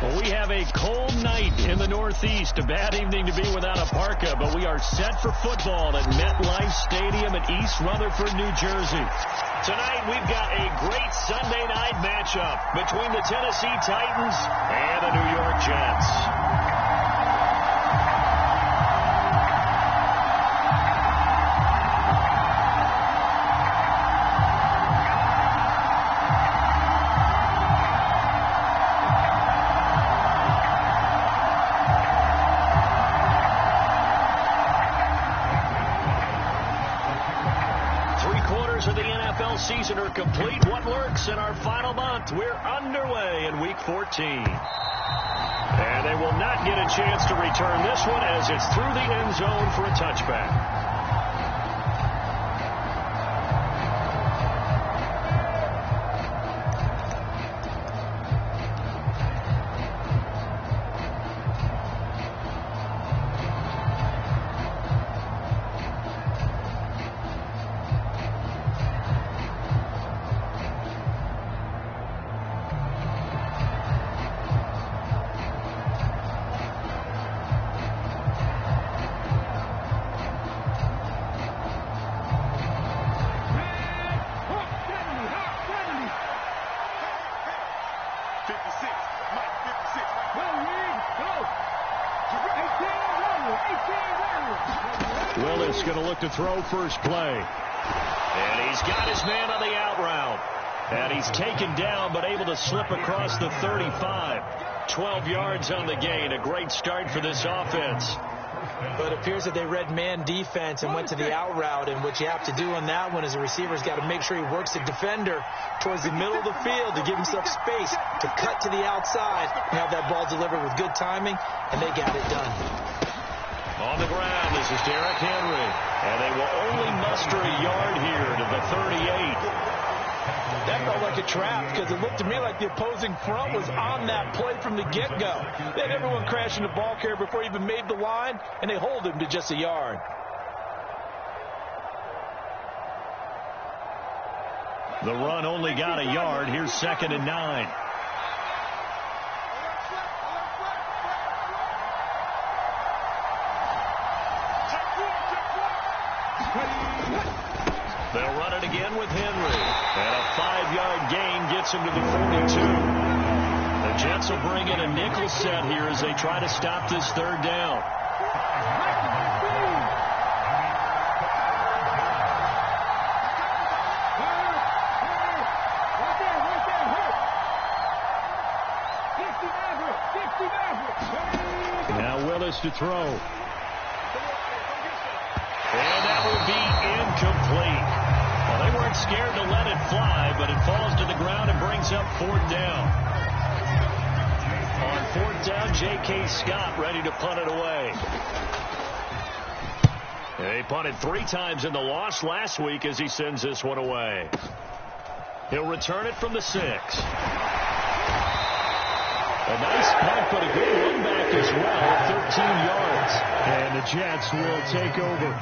Well, we have a cold night in the Northeast. A bad evening to be without a parka, but we are set for football at MetLife Stadium in East Rutherford, New Jersey. Tonight, we've got a great Sunday night matchup between the Tennessee Titans and the New York Jets. Season are complete. What lurks in our final month? We're underway in Week 14. And they will not get a chance to return this one as it's through the end zone for a touchback. Willis going to look to throw first play. And he's got his man on the out route. And he's taken down but able to slip across the 35. 12 yards on the gain. A great start for this offense. But it appears that they read man defense and went to the out route. And what you have to do on that one is the receiver's got to make sure he works the defender towards the middle of the field to give himself space to cut to the outside and have that ball delivered with good timing. And they got it done. On the ground, this is Derrick Henry. And they will only muster a yard here to the 38. That felt like a trap because it looked to me like the opposing front was on that play from the get-go. They had everyone crashing the ball carrier before he even made the line, and they hold him to just a yard. The run only got a yard. Here's 2nd and 9. They'll run it again with Henry. And a 5-yard gain gets him to the 42. The Jets will bring in a nickel set here as they try to stop this third down. Now Willis to throw. And that will be incomplete. Well, they weren't scared to let it fly, but it falls to the ground and brings up 4th down. On 4th down, J.K. Scott ready to punt it away. They punted 3 times in the loss last week as he sends this one away. He'll return it from the 6. A nice punt, but a good run back as well, 13 yards. And the Jets will take over.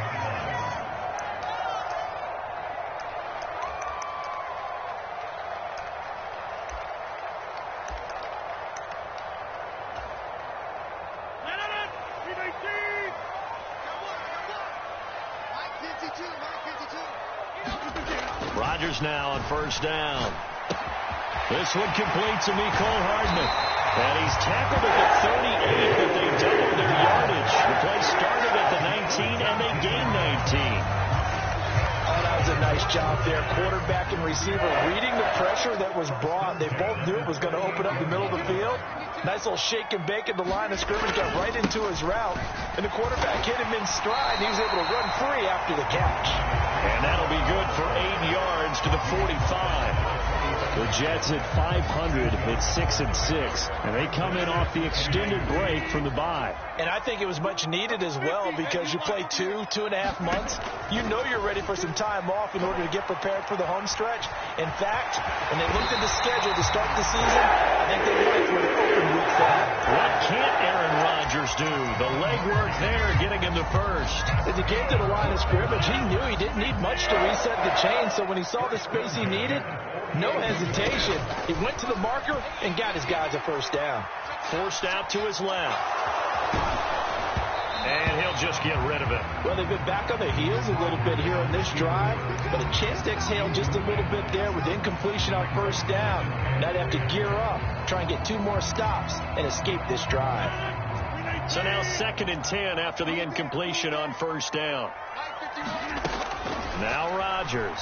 Rodgers now on 1st down. This one complete to Mecole Hardman. And he's tackled at the 38, but they doubled their yardage. The play started at the 19, and they gained 19. Oh, that was a nice job there. Quarterback and receiver reading the pressure that was brought. They both knew it was going to open up the middle of the field. Nice little shake and bake at the line of scrimmage, got right into his route. And the quarterback hit him in stride, and he was able to run free after the catch. And that'll be good for 8 yards to the 45. The Jets at 500 at 6-6, and they come in off the extended break from the bye. And I think it was much needed as well because you play 2.5 months. You know you're ready for some time off in order to get prepared for the home stretch. In fact, when they looked at the schedule to start the season, I think they liked where they opened Week 5. What can't Aaron Rodgers do? The legwork there getting him to first. As he came to the line of scrimmage, he knew he didn't need much to reset the chain, so when he saw the space he needed, no hesitation. hesitation. He went to the marker and got his guys a first down. Forced out to his left. And he'll just get rid of it. Well, they've been back on their heels a little bit here on this drive, but a chance to exhale just a little bit there with incompletion on first down. Now they have to gear up, try and get 2 more stops, and escape this drive. So now 2nd and 10 after the incompletion on first down. Now Rodgers.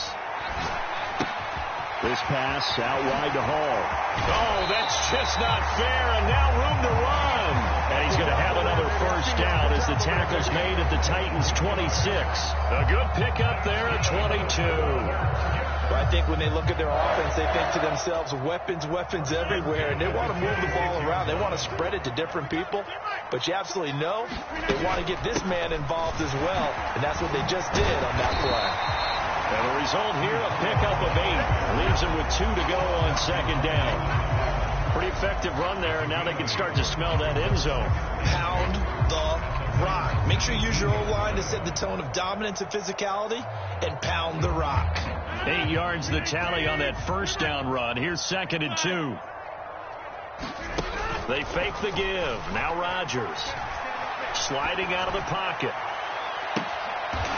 This pass out wide to Hall. Oh, that's just not fair, and now room to run. And he's going to have another first down as the tackle's made at the Titans' 26. A good pickup there at 22. But I think when they look at their offense, they think to themselves, weapons, weapons everywhere, and they want to move the ball around. They want to spread it to different people, but you absolutely know they want to get this man involved as well, and that's what they just did on that play. And the result here, a pickup of 8. Leaves him with 2 to go on 2nd down. Pretty effective run there, and now they can start to smell that end zone. Pound the rock. Make sure you use your O-line to set the tone of dominance and physicality, and pound the rock. 8 yards the tally on that first down run. Here's 2nd and 2. They fake the give. Now Rodgers. Sliding out of the pocket.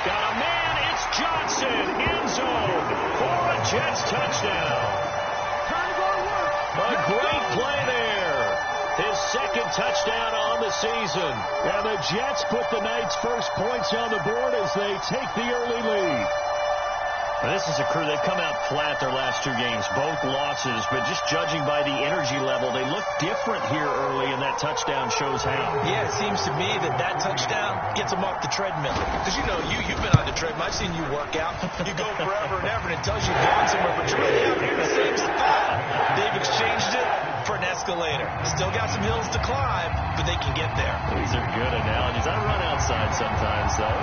Got a man. It's Johnson. End zone for a Jets touchdown. A great play there. His 2nd touchdown on the season. And the Jets put the night's first points on the board as they take the early lead. This is a crew, they've come out flat their last 2 games, both losses, but just judging by the energy level, they look different here early, and that touchdown shows how. Yeah, it seems to me that touchdown gets them off the treadmill. Because, you know, you've been on the treadmill. I've seen you work out. You go forever and ever, and it tells you you've gone somewhere, but you're really out here in the same spot. They've exchanged it for an escalator. Still got some hills to climb, but they can get there. These are good analogies. I run outside sometimes, though.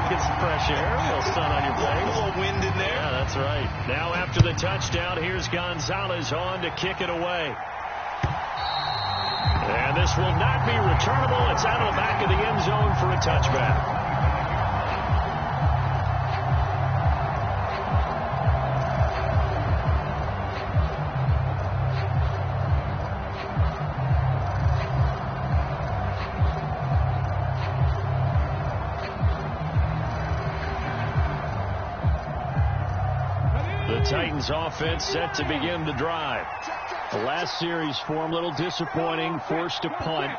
Get some fresh air, a little sun on your face. A little wind in there. Yeah, that's right. Now after the touchdown, here's Gonzalez on to kick it away. And this will not be returnable. It's out of the back of the end zone for a touchback. Titans offense set to begin the drive. The last series for them, a little disappointing, forced to punt.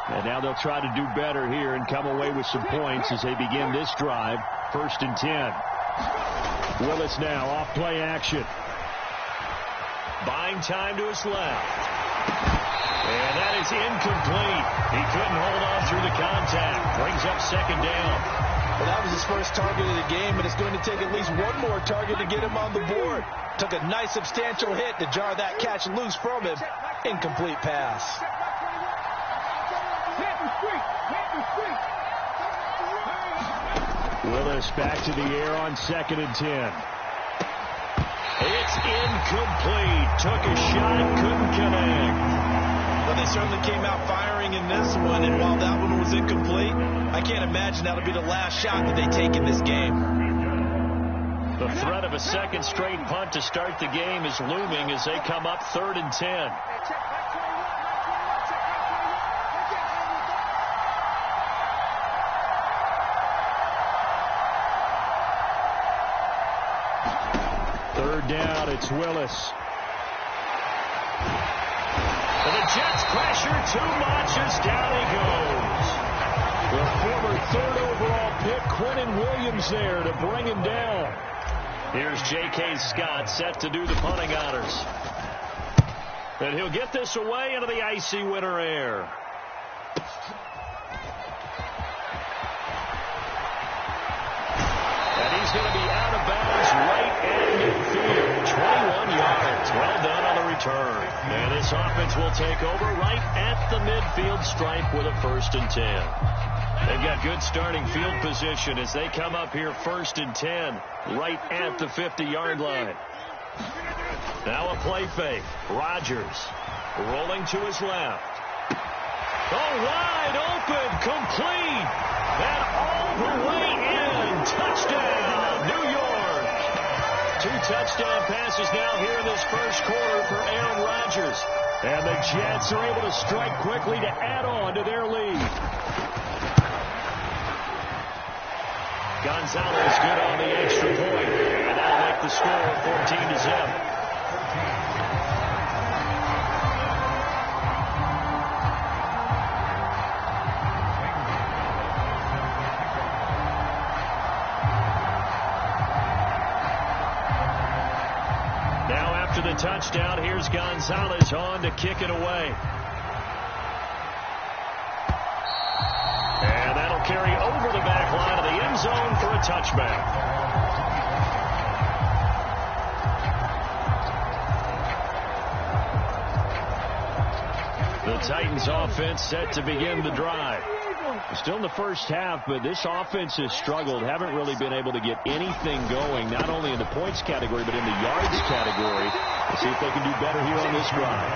And now they'll try to do better here and come away with some points as they begin this drive. 1st and 10. Willis now off play action. Buying time to his left. And that is incomplete. He couldn't hold on through the contact. Brings up 2nd down. Well, that was his first target of the game, and it's going to take at least one more target to get him on the board. Took a nice substantial hit to jar that catch loose from him. Incomplete pass. Willis back to the air on 2nd and 10. It's incomplete. Took a shot, couldn't connect. Well, they certainly came out firing in this one, and while that one was incomplete, I can't imagine that'll be the last shot that they take in this game. The threat of a 2nd straight punt to start the game is looming as they come up 3rd and 10. Third down, it's Willis. And the Jets pressure too much as down he goes. The former 3rd overall pick, Quentin Williams there to bring him down. Here's J.K. Scott set to do the punting honors. And he'll get this away into the icy winter air. And he's going to be out of bounds right at midfield. 21 yards. Well done on the return. And this offense will take over right at the midfield stripe with a 1st and 10. They've got good starting field position as they come up here 1st and 10 right at the 50-yard line. Now a play fake. Rodgers rolling to his left. Oh, wide open, complete, and all the way in. Touchdown, New York. 2 touchdown passes now here in this first quarter for Aaron Rodgers. And the Jets are able to strike quickly to add on to their lead. Gonzalez good on the extra point. And that'll make the score 14-0. The touchdown. Here's Gonzalez on to kick it away. And that'll carry over the back line of the end zone for a touchback. The Titans offense set to begin the drive. Still in the first half, but this offense has struggled. Haven't really been able to get anything going, not only in the points category, but in the yards category. Let's see if they can do better here on this drive.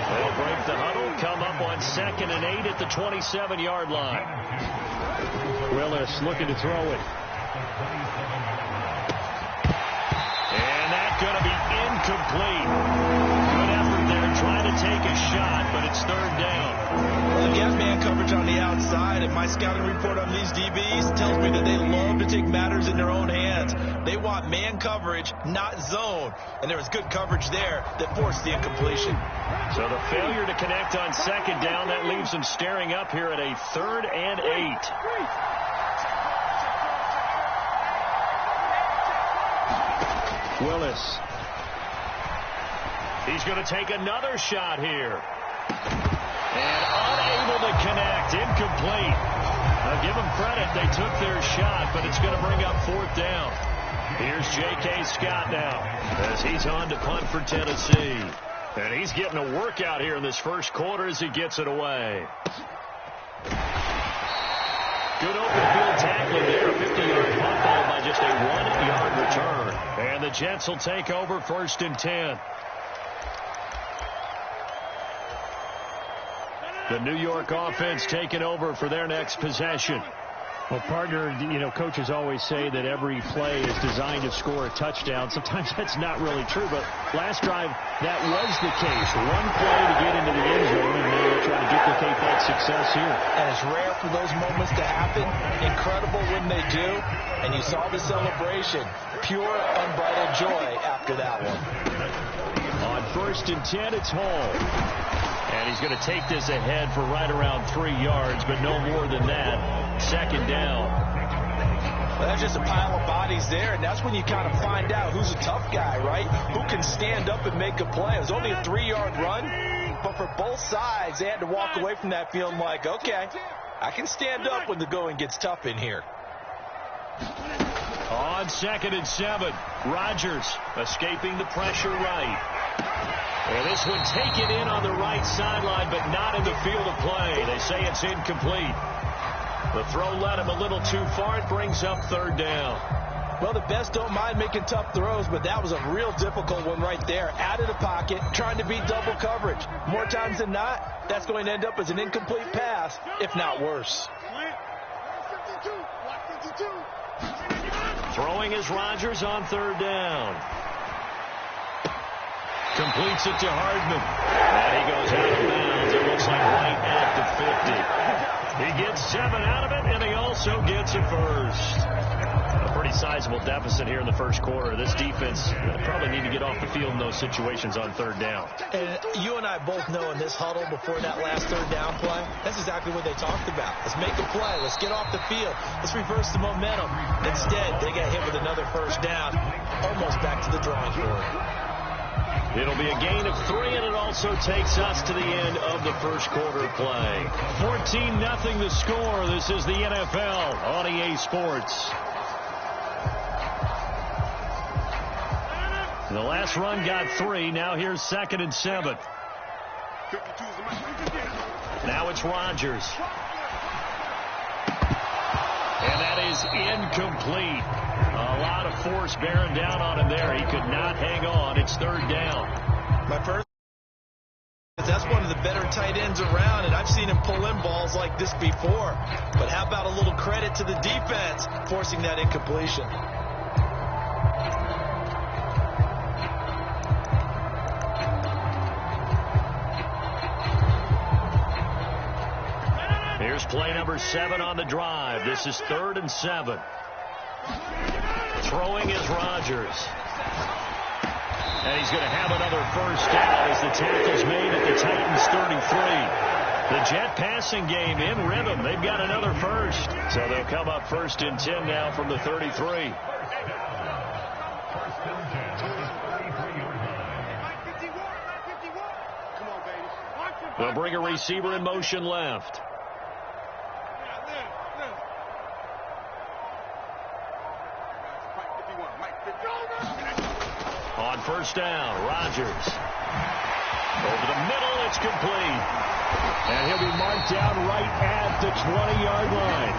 They'll break the huddle, come up on 2nd and 8 at the 27-yard line. Willis looking to throw it. And that's going to be incomplete. Good effort there trying to take a shot, but it's 3rd down. Well, if you have man coverage on the outside, and my scouting report on these DBs tells me that they love to take matters in their own hands. They want man coverage, not zone. And there was good coverage there that forced the incompletion. So the failure to connect on 2nd down, that leaves them staring up here at a 3rd and 8. Willis. He's going to take another shot here. And unable to connect. Incomplete. Now give them credit. They took their shot, but it's going to bring up 4th down. Here's J.K. Scott now as he's on to punt for Tennessee. And he's getting a workout here in this first quarter as he gets it away. Good open field tackling there. A 50-yard punt ball by just a 1-yard return. And the Jets will take over 1st and 10. The New York offense taking over for their next possession. Well, partner, coaches always say that every play is designed to score a touchdown. Sometimes that's not really true, but last drive, that was the case. One play to get into the end zone, and now they're trying to duplicate that success here. And it's rare for those moments to happen. Incredible when they do. And you saw the celebration. Pure, unbridled joy after that one. On 1st and 10, it's Hall. And he's going to take this ahead for right around 3 yards, but no more than that. 2nd down. Well, that's just a pile of bodies there, and that's when you kind of find out who's a tough guy, right? Who can stand up and make a play. It was only a 3-yard run, but for both sides, they had to walk away from that feeling like, okay, I can stand up when the going gets tough in here. On 2nd and 7, Rodgers escaping the pressure right. And this one taken in on the right sideline, but not in the field of play. They say it's incomplete. The throw led him a little too far. It brings up 3rd down. Well, the best don't mind making tough throws, but that was a real difficult one right there. Out of the pocket, trying to beat double coverage. More times than not, that's going to end up as an incomplete pass, if not worse. Throwing is Rodgers on 3rd down. Completes it to Hardman. And he goes out of bounds. It looks like right at the 50. He gets 7 out of it, and he also gets a first. A pretty sizable deficit here in the first quarter. This defense probably need to get off the field in those situations on 3rd down. And you and I both know in this huddle before that last 3rd down play, that's exactly what they talked about. Let's make a play. Let's get off the field. Let's reverse the momentum. Instead, they got hit with another 1st down, almost back to the drawing board. It'll be a gain of 3, and it also takes us to the end of the first quarter play. 14-0 the score. This is the NFL on EA Sports. The last run got 3. Now here's 2nd and 7. Now it's Rodgers. And that is incomplete. A lot of force bearing down on him there. He could not hang on. It's 3rd down. My first, that's one of the better tight ends around, and I've seen him pull in balls like this before. But how about a little credit to the defense forcing that incompletion? Play number 7 on the drive. This is 3rd and 7. Throwing is Rodgers. And he's going to have another first down as the tackle's made at the Titans' 33. The Jet passing game in rhythm. They've got another first. So they'll come up 1st and 10 now from the 33. They'll bring a receiver in motion left. On first down, Rodgers. Over the middle, it's complete. And he'll be marked down right at the 20-yard line.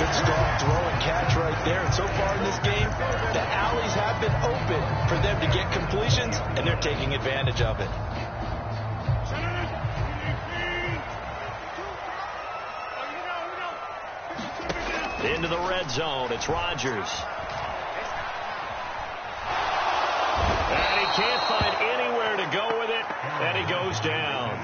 Good strong throw and catch right there. And so far in this game, the alleys have been open for them to get completions, and they're taking advantage of it. Into the red zone, it's Rodgers. And he can't find anywhere to go with it, and he goes down.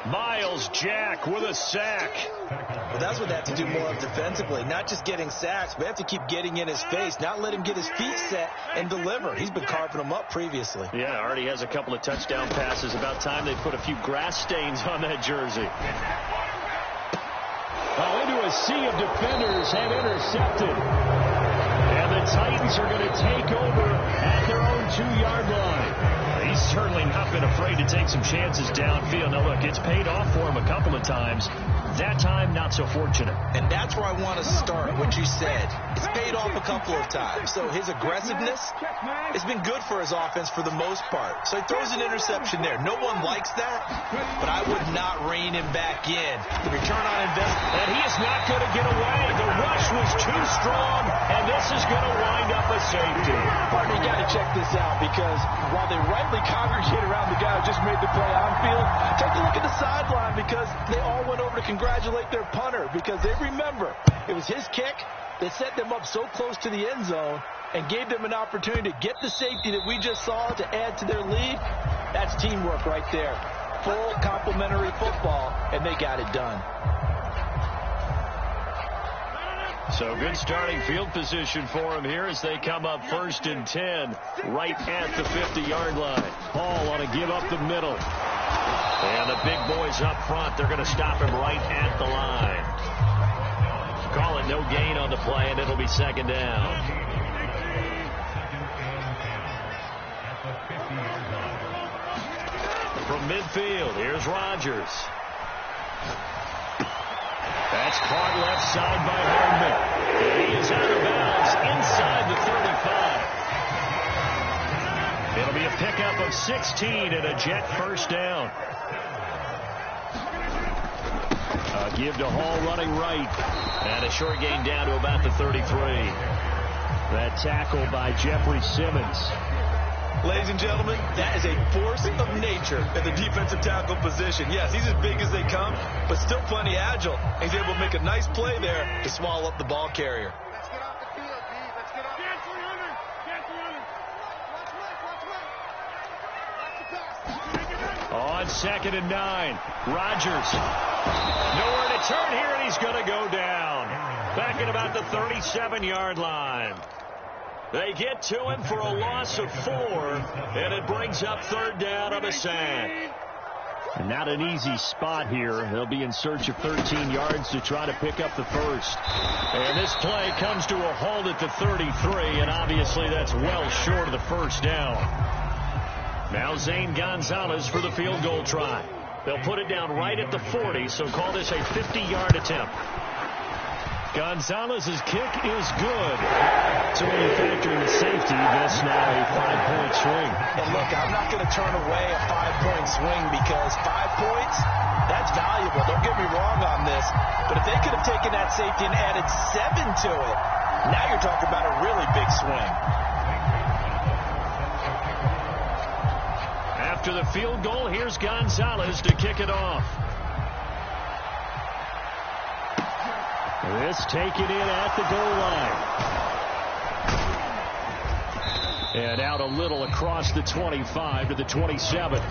Miles Jack with a sack. Well, that's what they have to do more of defensively. Not just getting sacks, but they have to keep getting in his face, not let him get his feet set and deliver. He's been carving them up previously. Yeah, already has a couple of touchdown passes. About time they put a few grass stains on that jersey. Into a sea of defenders have intercepted. And the Titans are going to take over at their own 2-yard line. He's certainly not been afraid to take some chances downfield. Now, look, it's paid off for him a couple of times. That time, not so fortunate. And that's where I want to start, what you said. It's paid off a couple of times. So his aggressiveness has been good for his offense for the most part. So he throws an interception there. No one likes that, but I would not rein him back in. The return on investment. And he is not going to get away. The rush was too strong, and this is going to wind up a safety. Partner, you got to check this out, because while they rightly congregate around the guy who just made the play on field, take a look at the sideline, because they all went over to congratulate their punter, because they remember it was his kick that set them up so close to the end zone and gave them an opportunity to get the safety that we just saw to add to their lead. That's teamwork right there. Full complementary football, and they got it done. So good starting field position for him here as they come up 1st and 10 right at the 50-yard line. Hall on a give up the middle. And the big boys up front, they're going to stop him right at the line. Call it no gain on the play, and it'll be 2nd down. From midfield, here's Rodgers. That's caught left side by Hardman. And he is out of bounds inside the 35. It'll be a pickup of 16 and a Jet first down. Give to Hall running right. And a short gain down to about the 33. That tackle by Jeffrey Simmons. Ladies and gentlemen, that is a force of nature at the defensive tackle position. Yes, he's as big as they come, but still plenty agile. He's able to make a nice play there to swallow up the ball carrier. Let's get off the field, D. Let's get off. Get 300. Get 300. On 2nd and 9, Rodgers. Nowhere to turn here, and he's going to go down. Back at about the 37-yard line. They get to him for a loss of 4, and it brings up 3rd down on a sack. Not an easy spot here. They'll be in search of 13 yards to try to pick up the first. And this play comes to a halt at the 33, and obviously that's well short of the first down. Now Zane Gonzalez for the field goal try. They'll put it down right at the 40, so call this a 50-yard attempt. Gonzalez's kick is good. So when you factor in the safety, this now a 5-point swing. And look, I'm not going to turn away a 5-point swing, because 5 points, that's valuable. Don't get me wrong on this. But if they could have taken that safety and added 7 to it, now you're talking about a really big swing. After the field goal, here's Gonzalez to kick it off. This taken in at the goal line. And out a little across the 25 to the 27.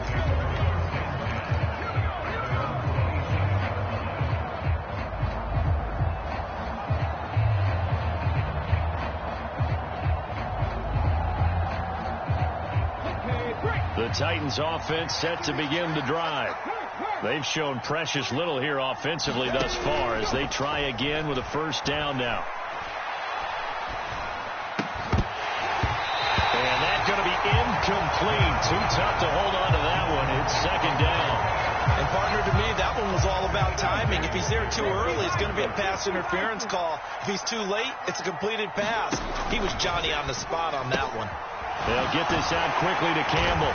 Titans offense set to begin the drive. They've shown precious little here offensively thus far as they try again with a first down now. And that's going to be incomplete. Too tough to hold on to that one. It's second down. And partner, to me, that one was all about timing. If he's there too early, it's going to be a pass interference call. If he's too late, it's a completed pass. He was Johnny on the spot on that one. They'll get this out quickly to Campbell.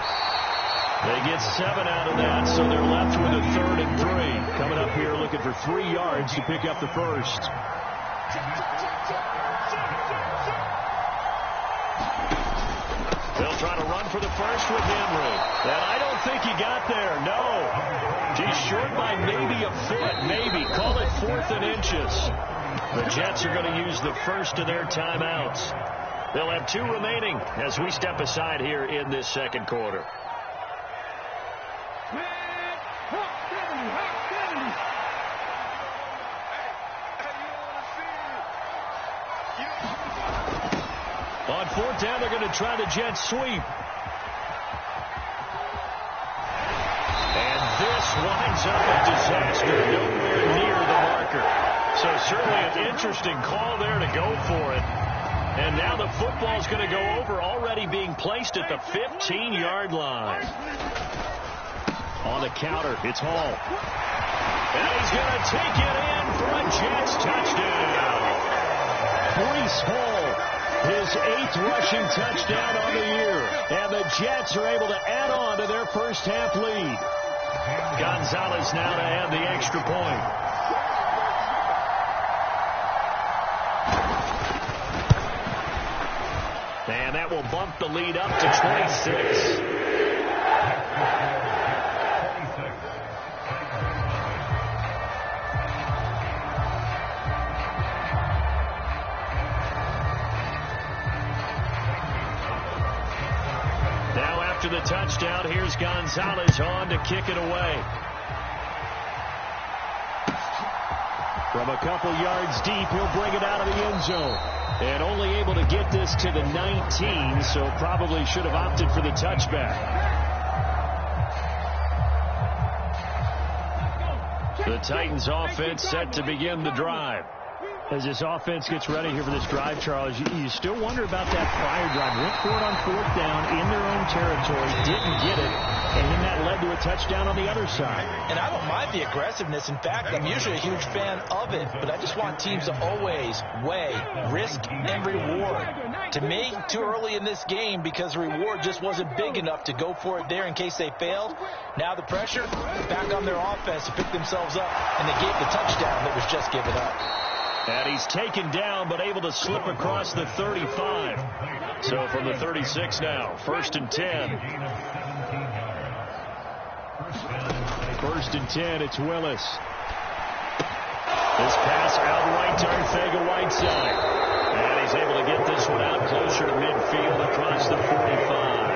They get 7 out of that, so they're left with a 3rd and 3. Coming up here looking for 3 yards to pick up the first. They'll try to run for the first with Henry. And I don't think he got there. No. He's short by maybe a foot. Maybe. Call it 4th and inches. The Jets are going to use the first of their timeouts. They'll have 2 remaining as we step aside here in this second quarter. On 4th down, they're going to try the Jets sweep. And this winds up a disaster. Nowhere near the marker. So certainly an interesting call there to go for it. And now the football's going to go over, already being placed at the 15-yard line. On the counter, it's Hall. And he's going to take it in for a Jets touchdown. Breece Hall, his 8th rushing touchdown on the year. And the Jets are able to add on to their first half lead. Gonzalez now to add the extra point. And that will bump the lead up to 26. Now after the touchdown, here's Gonzalez on to kick it away. From a couple yards deep, he'll bring it out of the end zone. And only able to get this to the 19, so probably should have opted for the touchback. The Titans offense set to begin the drive. As this offense gets ready here for this drive, Charles, you still wonder about that prior drive. Went for it on 4th down in their own territory, didn't get it, and then that led to a touchdown on the other side. And I don't mind the aggressiveness. In fact, I'm usually a huge fan of it, but I just want teams to always weigh risk and reward. To me, too early in this game because the reward just wasn't big enough to go for it there in case they failed. Now the pressure back on their offense to pick themselves up, and they gave the touchdown that was just given up. And he's taken down, but able to slip across the 35. So from the 36 now, 1st and 10. 1st and 10, it's Willis. This pass out right to Arcega-Whiteside. And he's able to get this one out closer to midfield across the 45.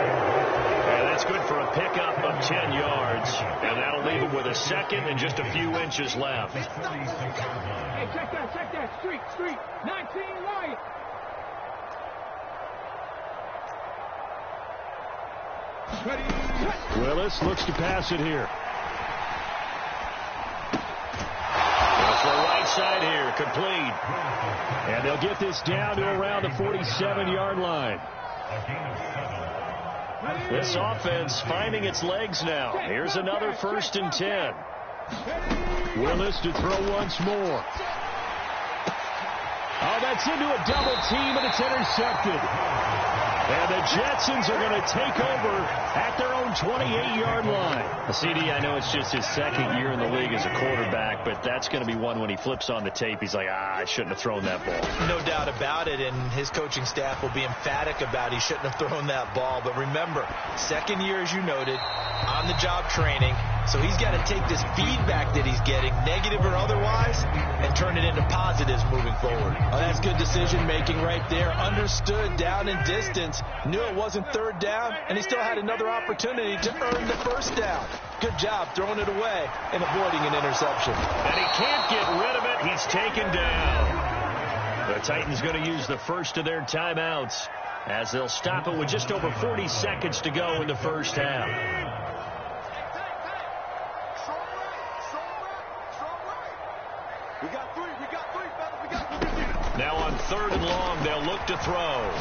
And that's good for a pickup of 10 yards. And that'll leave him with a second and just a few inches left. Hey, check that. Street. 19 right. Willis looks to pass it here. Off the right side here, complete. And they'll get this down to around the 47-yard line. This offense finding its legs now. Here's another 1st and 10. Willis to throw once more. Oh, that's into a double team, and it's intercepted. And the Jetsons are going to take over at their own 28-yard line. CD, I know it's just his 2nd year in the league as a quarterback, but that's going to be one when he flips on the tape. He's like, I shouldn't have thrown that ball. No doubt about it, and his coaching staff will be emphatic about he shouldn't have thrown that ball. But remember, 2nd year, as you noted, on-the-job training. So he's got to take this feedback that he's getting, negative or otherwise, and turn it into positives moving forward. Oh, that's good decision-making right there. Understood down in distance. Knew it wasn't 3rd down, and he still had another opportunity to earn the 1st down. Good job throwing it away and avoiding an interception. And he can't get rid of it. He's taken down. The Titans going to use the first of their timeouts. as they'll stop it with just over 40 seconds to go in the first half. Now on 3rd and long, they'll look to throw.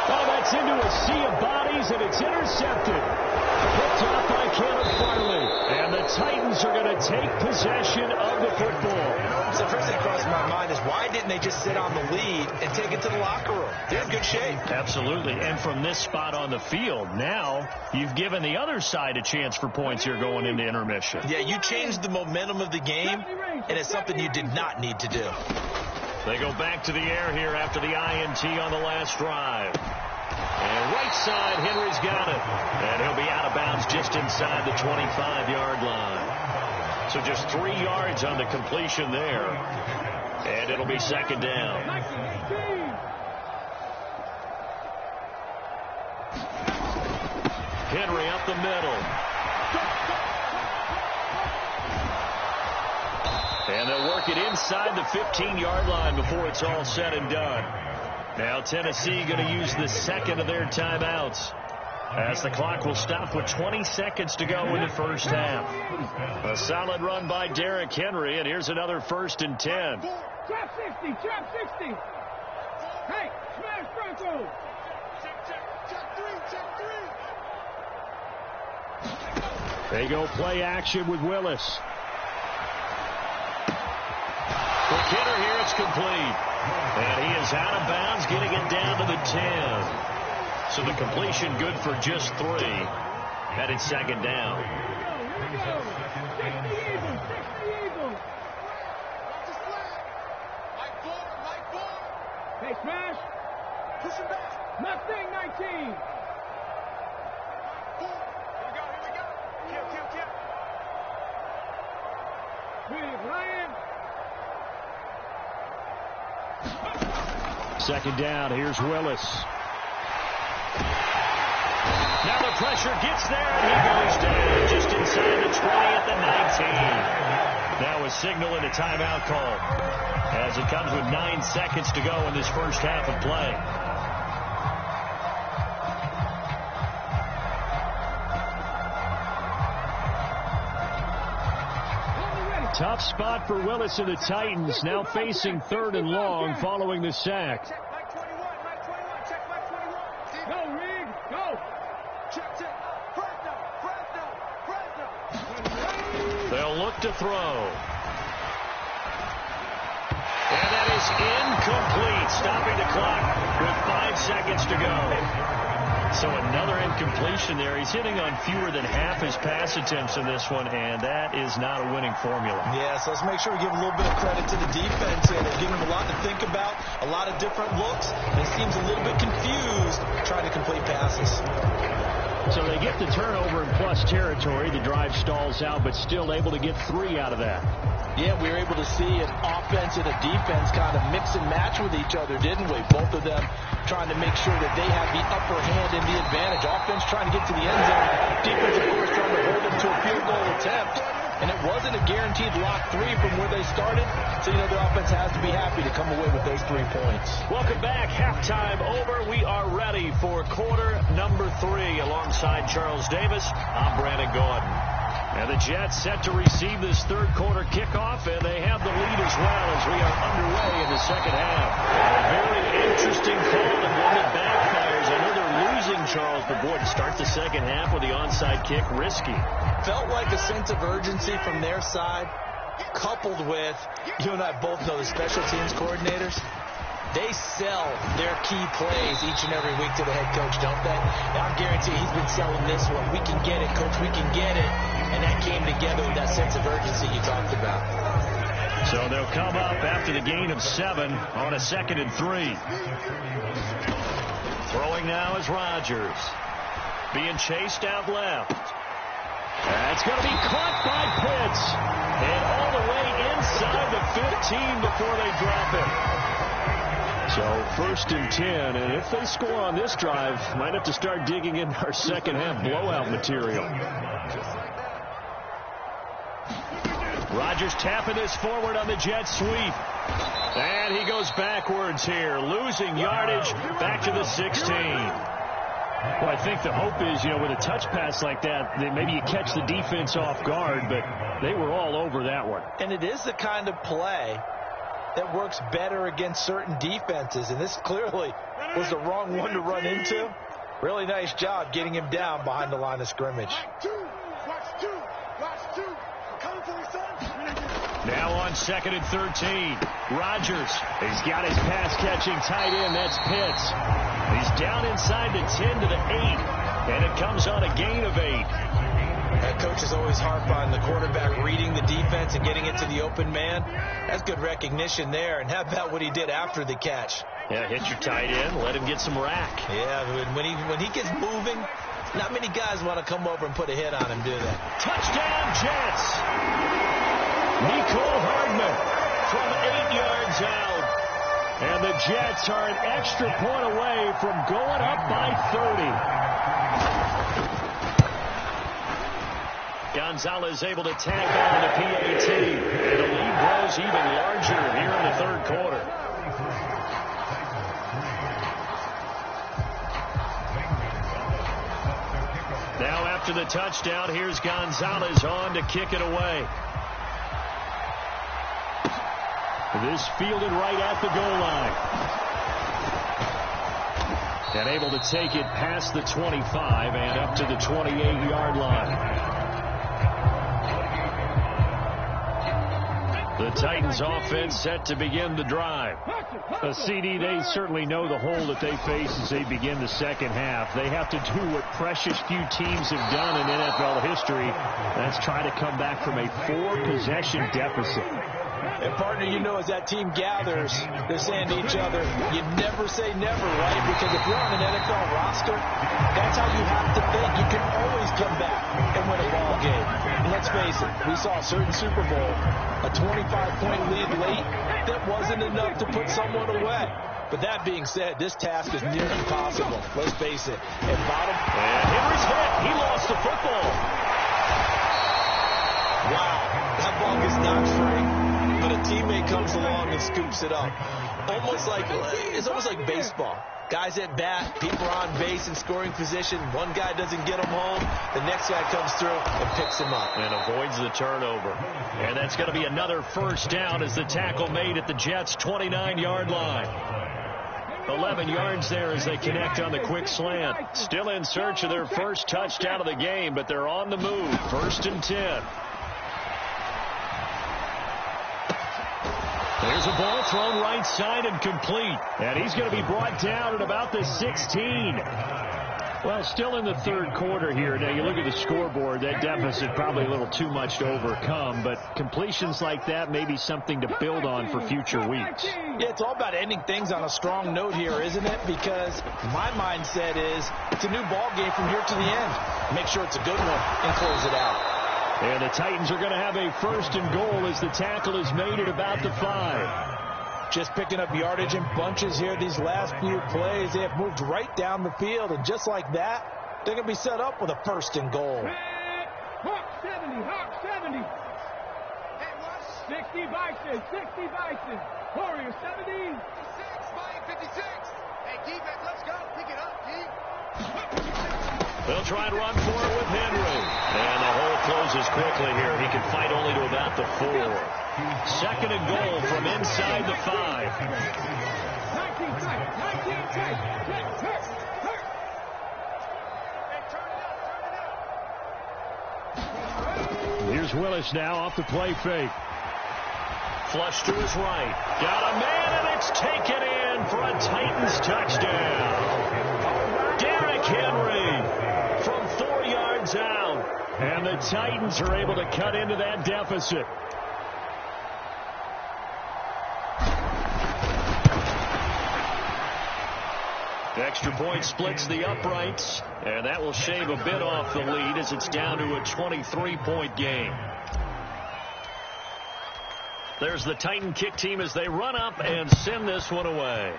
Oh, that's into a sea of bodies, and it's intercepted. Picked off by Caleb Farley. And the Titans are going to take possession of the football. So the first thing that crosses my mind is why didn't they just sit on the lead and take it to the locker room? They're in good shape. Absolutely. And from this spot on the field, now you've given the other side a chance for points here going into intermission. Yeah, you changed the momentum of the game, and it's something you did not need to do. They go back to the air here after the INT on the last drive. And right side, Henry's got it. And he'll be out of bounds just inside the 25-yard line. So just 3 yards on the completion there. And it'll be 2nd down. Henry up the middle. And they'll work it inside the 15-yard line before it's all said and done. Now Tennessee going to use the second of their timeouts, as the clock will stop with 20 seconds to go in the first half. A solid run by Derrick Henry, and here's another 1st and 10. Trap 60, trap 60. Hey, smash Bronco. Check 3. They go play action with Willis. For Kidder here, it's complete. And he is out of bounds, getting it down to the 10. So the completion good for just 3. Headed 2nd down. Here we go. 60 Eagles, 60 Eagles. Hey, smash. Push him back. Mustang 19. Here we go. Kill. With Ryan. 2nd down. Here's Willis. Now the pressure gets there, and he goes down just inside the 20 at the 19. Now a signal and a timeout call, as it comes with 9 seconds to go in this first half of play. Tough spot for Willis and the Titans, now facing 3rd and long following the sack. Check Mike 21, Mike 21, check Mike 21. Go, Rig, go. Check. Fresno. They'll look to throw. And that is incomplete, stopping the clock with 5 seconds to go. So another incompletion there. He's hitting on fewer than half his pass attempts in this one, and that is not a winning formula. Yeah, so let's make sure we give a little bit of credit to the defense here. They've given him a lot to think about, a lot of different looks, and he seems a little bit confused trying to complete passes. So they get the turnover in plus territory. The drive stalls out, but still able to get 3 out of that. Yeah, we were able to see an offense and a defense kind of mix and match with each other, didn't we? Both of them trying to make sure that they have the upper hand and the advantage. Offense trying to get to the end zone. Defense, of course, trying to hold them to a field goal attempt. And it wasn't a guaranteed lock 3 from where they started. So, you know, the offense has to be happy to come away with those 3 points. Welcome back. Halftime over. We are ready for quarter number 3. Alongside Charles Davis, I'm Brandon Gordon. And the Jets set to receive this 3rd quarter kickoff, and they have the lead as well as we are underway in the 2nd half. A very interesting call and one that backfires. I know they're losing, Charles, but boy, to start the 2nd half with the onside kick, risky. Felt like a sense of urgency from their side, coupled with, you and I both know the special teams coordinators. They sell their key plays each and every week to the head coach, don't they? I guarantee he's been selling this one. We can get it, coach, we can get it. And that came together with that sense of urgency you talked about. So they'll come up after the gain of 7 on a 2nd and 3. Throwing now is Rodgers. Being chased out left. That's going to be caught by Pitts. And all the way inside the 15 before they drop it. So 1st and 10, and if they score on this drive, might have to start digging in our 2nd half blowout material. Rodgers tapping this forward on the jet sweep. And he goes backwards here, losing yardage back to the 16. Well, I think the hope is, with a touch pass like that, that maybe you catch the defense off guard, but they were all over that one. And it is the kind of play that works better against certain defenses, and this clearly was the wrong one to run into. Really nice job getting him down behind the line of scrimmage. Now on 2nd and 13. Rodgers. He's got his pass-catching tight end. That's Pitts. He's down inside the 10 to the 8. And it comes on a gain of 8. That coach is always harp on the quarterback reading the defense and getting it to the open man. That's good recognition there. And how about what he did after the catch? Yeah, hit your tight end. Let him get some rack. Yeah, when he gets moving, not many guys want to come over and put a hit on him, do they? Touchdown, Jets. Nicole Hardman from 8 yards out. And the Jets are an extra point away from going up by 30. Gonzalez able to tag on the PAT. And the lead grows even larger here in the third quarter. Now after the touchdown, here's Gonzalez on to kick it away. This fielded right at the goal line. And able to take it past the 25 and up to the 28-yard line. The Titans offense set to begin the drive. CD, they certainly know the hole that they face as they begin the second half. They have to do what precious few teams have done in NFL history. That's try to come back from a 4-possession deficit. And, partner, as that team gathers, they're saying to each other, you never say never, right? Because if you're on an NFL roster, that's how you have to think. You can always come back and win a ball game. And let's face it, we saw a certain Super Bowl, a 25-point lead late, that wasn't enough to put someone away. But that being said, this task is near impossible. Let's face it. And Henry's hit. He lost the football. Wow, that ball gets knocked free. But a teammate comes along and scoops it up. It's almost like baseball. Guys at bat, people are on base in scoring position. One guy doesn't get him home. The next guy comes through and picks him up. And avoids the turnover. And that's going to be another first down as the tackle made at the Jets' 29-yard line. 11 yards there as they connect on the quick slant. Still in search of their first touchdown of the game, but they're on the move. 1st and 10. There's a ball thrown right side and complete. And he's going to be brought down at about the 16. Well, still in the third quarter here. Now, you look at the scoreboard, that deficit probably a little too much to overcome, but completions like that may be something to build on for future weeks. Yeah, it's all about ending things on a strong note here, isn't it? Because my mindset is it's a new ball game from here to the end. Make sure it's a good one and close it out. And the Titans are going to have a 1st and goal as the tackle is made at about the 5. Just picking up yardage in bunches here these last few plays. They have moved right down the field, and just like that, they're going to be set up with a 1st and goal. Hawk 70, Hawk 70. 60 Bison, 60 Bison. Warrior 70. 56, Mike 56. Hey, defense, let's go. Pick it up, D. They'll try and run for it with Henry. And the hole closes quickly here. He can fight only to about the 4. 2nd and goal from inside the 5. 19, Here's Willis now off the play fake. Flush to his right. Got a man, and it's taken in for a Titans touchdown. Derrick Henry from 4 yards out. And the Titans are able to cut into that deficit. Extra point splits the uprights, and that will shave a bit off the lead as it's down to a 23-point game. There's the Titan kick team as they run up and send this one away.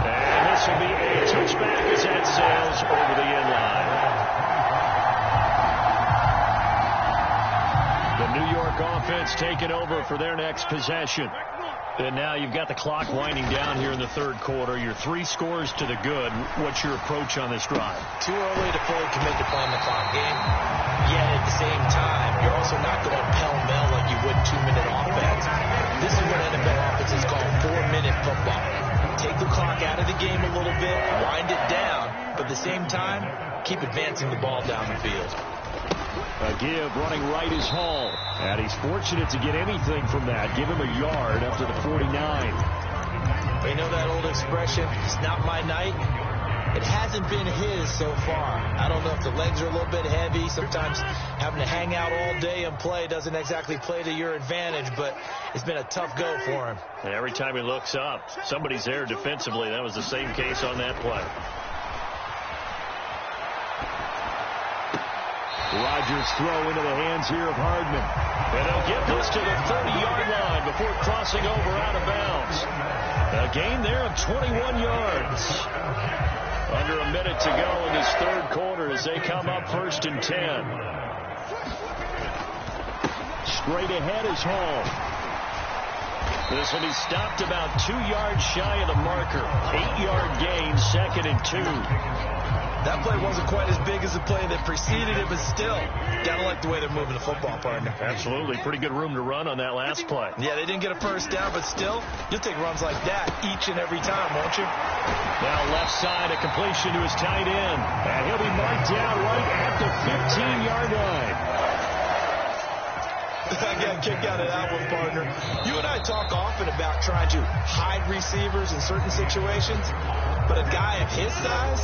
And this will be a touchback as that sails over the end line. offense taking over for their next possession. And now you've got the clock winding down here in the third quarter. You're 3 scores to the good. What's your approach on this drive? Too early to fully commit to playing the clock game. Yet at the same time, you're also not going pell-mell like you would 2-minute offense. This is what NFL offenses call 4-minute football. Take the clock out of the game a little bit, wind it down, but at the same time, keep advancing the ball down the field. A give running right is Hall. And he's fortunate to get anything from that. Give him a yard up to the 49. You know that old expression, it's not my night? It hasn't been his so far. I don't know if the legs are a little bit heavy. Sometimes having to hang out all day and play doesn't exactly play to your advantage, but it's been a tough go for him. And every time he looks up, somebody's there defensively. That was the same case on that play. Rodgers throw into the hands here of Hardman. And they'll get this to the 30-yard line before crossing over out of bounds. A gain there of 21 yards. Under a minute to go in this third quarter as they come up 1st and 10. Straight ahead is Hall. This one he stopped about 2 yards shy of the marker. 8-yard gain, 2nd and 2. That play wasn't quite as big as the play that preceded it, but still, gotta like the way they're moving the football, partner. Absolutely. Pretty good room to run on that last play. Yeah, they didn't get a first down, but still, you'll take runs like that each and every time, won't you? Now left side, a completion to his tight end. And he'll be marked down right at the 15-yard line. I got a kick out of that one, partner. You and I talk often about trying to hide receivers in certain situations, but a guy of his size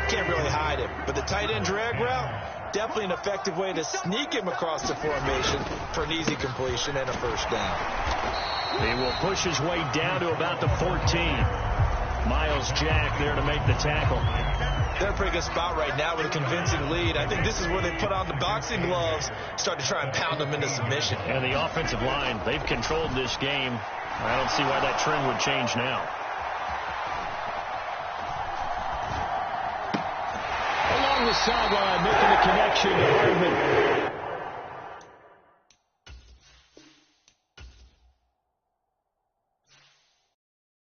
can't really hide him. But the tight end drag route, definitely an effective way to sneak him across the formation for an easy completion and a first down. He will push his way down to about the 14. Miles Jack there to make the tackle. They're in a pretty good spot right now with a convincing lead. I think this is where they put on the boxing gloves, start to try and pound them into submission. And the offensive line, they've controlled this game. I don't see why that trend would change now. Along the sideline, making the connection to Hardman.